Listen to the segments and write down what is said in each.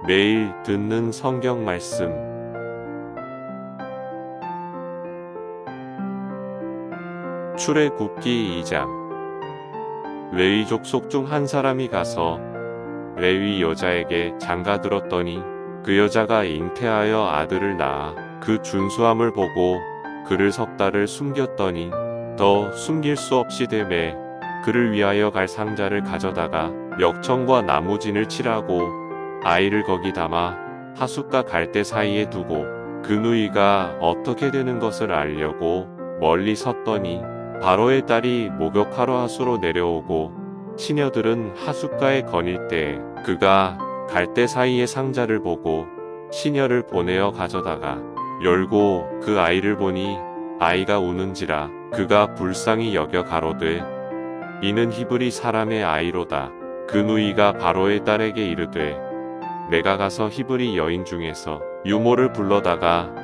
매일 듣는 성경 말씀. 출애굽기 2장. 레위 족속 중 한 사람이 가서 레위 여자에게 장가들었더니 그 여자가 잉태하여 아들을 낳아 그 준수함을 보고 그를 석 달을 숨겼더니 더 숨길 수 없이 되매 그를 위하여 갈 상자를 가져다가 역청과 나무진을 칠하고 아이를 거기 담아 하숫과 갈대 사이에 두고 그 누이가 어떻게 되는 것을 알려고 멀리 섰더니 바로의 딸이 목욕하러 하수로 내려오고 시녀들은 하숫가에 거닐 때에 그가 갈대 사이의 상자를 보고 시녀를 보내어 가져다가 열고 그 아이를 보니 아이가 우는지라 그가 불쌍히 여겨 가로되 이는 히브리 사람의 아이로다. 그 누이가 바로의 딸에게 이르되 내가 가서 히브리 여인 중에서 유모를 불러다가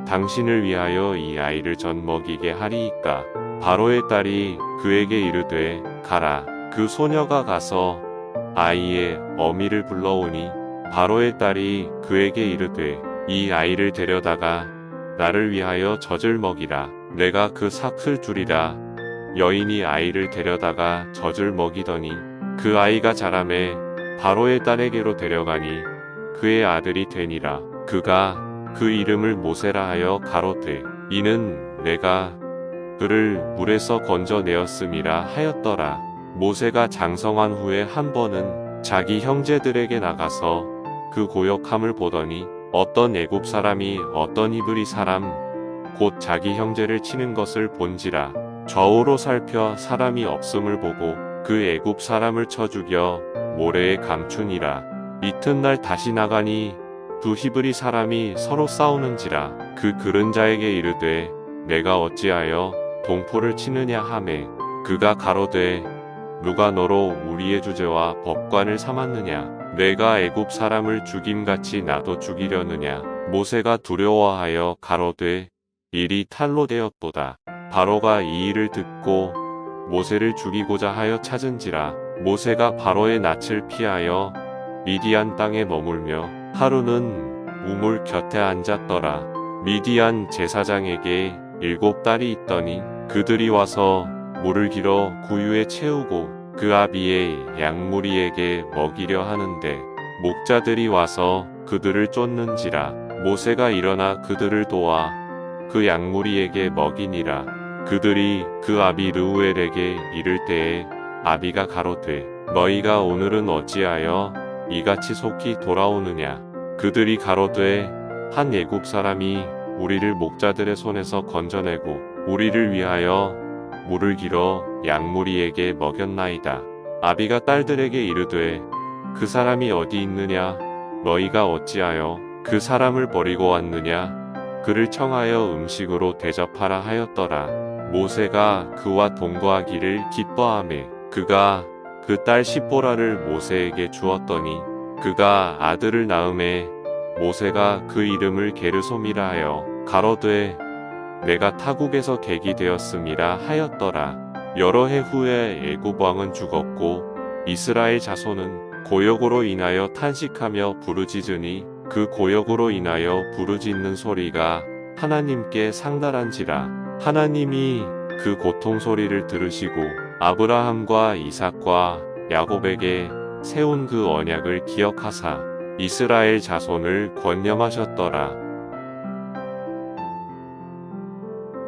당신을 위하여 이 아이를 젖 먹이게 하리이까. 바로의 딸이 그에게 이르되 가라. 그 소녀가 가서 아이의 어미를 불러오니 바로의 딸이 그에게 이르되 이 아이를 데려다가 나를 위하여 젖을 먹이라. 내가 그 삭을 주리라. 여인이 아이를 데려다가 젖을 먹이더니 그 아이가 자라매 바로의 딸에게로 데려가니 그의 아들이 되니라. 그가 그 이름을 모세라 하여 가로되 이는 내가 그를 물에서 건져내었음이라 하였더라. 모세가 장성한 후에 한 번은 자기 형제들에게 나가서 그 고역함을 보더니 어떤 애굽 사람이 어떤 히브리 사람 곧 자기 형제를 치는 것을 본지라. 좌우로 살펴 사람이 없음을 보고 그 애굽 사람을 쳐 죽여 모래에 감추니라. 이튿날 다시 나가니 두 히브리 사람이 서로 싸우는지라. 그 그른 자에게 이르되 내가 어찌하여 동포를 치느냐 하매 그가 가로되 누가 너로 우리의 주제와 법관을 삼았느냐. 내가 애굽 사람을 죽임같이 나도 죽이려느냐. 모세가 두려워하여 가로되 일이 탈로 되었도다. 바로가 이 일을 듣고 모세를 죽이고자 하여 찾은지라. 모세가 바로의 낯을 피하여 미디안 땅에 머물며 하루는 우물 곁에 앉았더라. 미디안 제사장에게 7 딸이 있더니 그들이 와서 물을 길어 구유에 채우고 그 아비의 양무리에게 먹이려 하는데 목자들이 와서 그들을 쫓는지라. 모세가 일어나 그들을 도와 그 양무리에게 먹이니라. 그들이 그 아비 르우엘에게 이를 때에 아비가 가로되 너희가 오늘은 어찌하여 이같이 속히 돌아오느냐. 그들이 가로되 한 애굽 사람이 우리를 목자들의 손에서 건져내고 우리를 위하여 물을 길어 양무리에게 먹였나이다. 아비가 딸들에게 이르되 그 사람이 어디 있느냐. 너희가 어찌하여 그 사람을 버리고 왔느냐. 그를 청하여 음식으로 대접하라 하였더라. 모세가 그와 동거하기를 기뻐하매 그가 그 딸 십보라를 모세에게 주었더니 그가 아들을 낳음에 모세가 그 이름을 게르솜이라 하여 가로되 내가 타국에서 객이 되었음이라 하였더라. 여러 해 후에 애굽 왕은 죽었고 이스라엘 자손은 고역으로 인하여 탄식하며 부르짖으니 그 고역으로 인하여 부르짖는 소리가 하나님께 상달한지라. 하나님이 그 고통 소리를 들으시고 아브라함과 이삭과 야곱에게 세운 그 언약을 기억하사 이스라엘 자손을 권념하셨더라.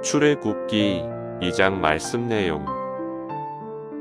출애굽기 2장 말씀 내용.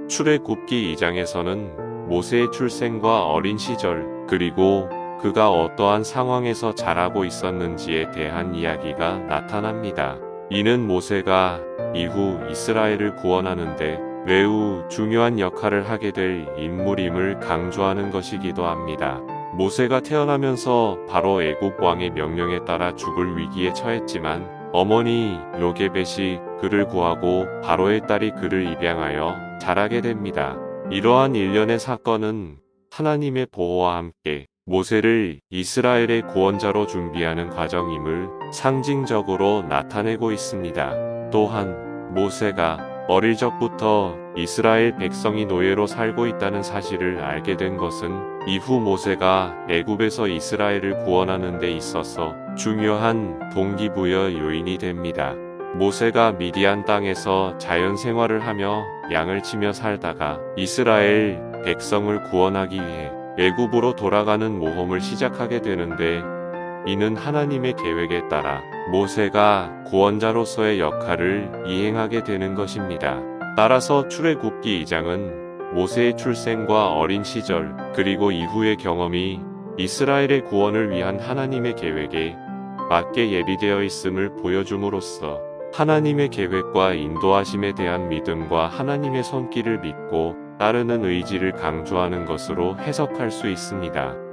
출애굽기 2장에서는 모세의 출생과 어린 시절 그리고 그가 어떠한 상황에서 자라고 있었는지에 대한 이야기가 나타납니다. 이는 모세가 이후 이스라엘을 구원하는데 매우 중요한 역할을 하게 될 인물임을 강조하는 것이기도 합니다. 모세가 태어나면서 바로 애굽 왕의 명령에 따라 죽을 위기에 처했지만 어머니 요게벳이 그를 구하고 바로의 딸이 그를 입양하여 자라게 됩니다. 이러한 일련의 사건은 하나님의 보호와 함께 모세를 이스라엘의 구원자로 준비하는 과정임을 상징적으로 나타내고 있습니다. 또한 모세가 어릴 적부터 이스라엘 백성이 노예로 살고 있다는 사실을 알게 된 것은 이후 모세가 애굽에서 이스라엘을 구원하는 데 있어서 중요한 동기부여 요인이 됩니다. 모세가 미디안 땅에서 자연 생활을 하며 양을 치며 살다가 이스라엘 백성을 구원하기 위해 애굽으로 돌아가는 모험을 시작하게 되는데, 이는 하나님의 계획에 따라 모세가 구원자로서의 역할을 이행하게 되는 것입니다. 따라서 출애굽기 2장은 모세의 출생과 어린 시절 그리고 이후의 경험이 이스라엘의 구원을 위한 하나님의 계획에 맞게 예비되어 있음을 보여줌으로써 하나님의 계획과 인도하심에 대한 믿음과 하나님의 손길을 믿고 따르는 의지를 강조하는 것으로 해석할 수 있습니다.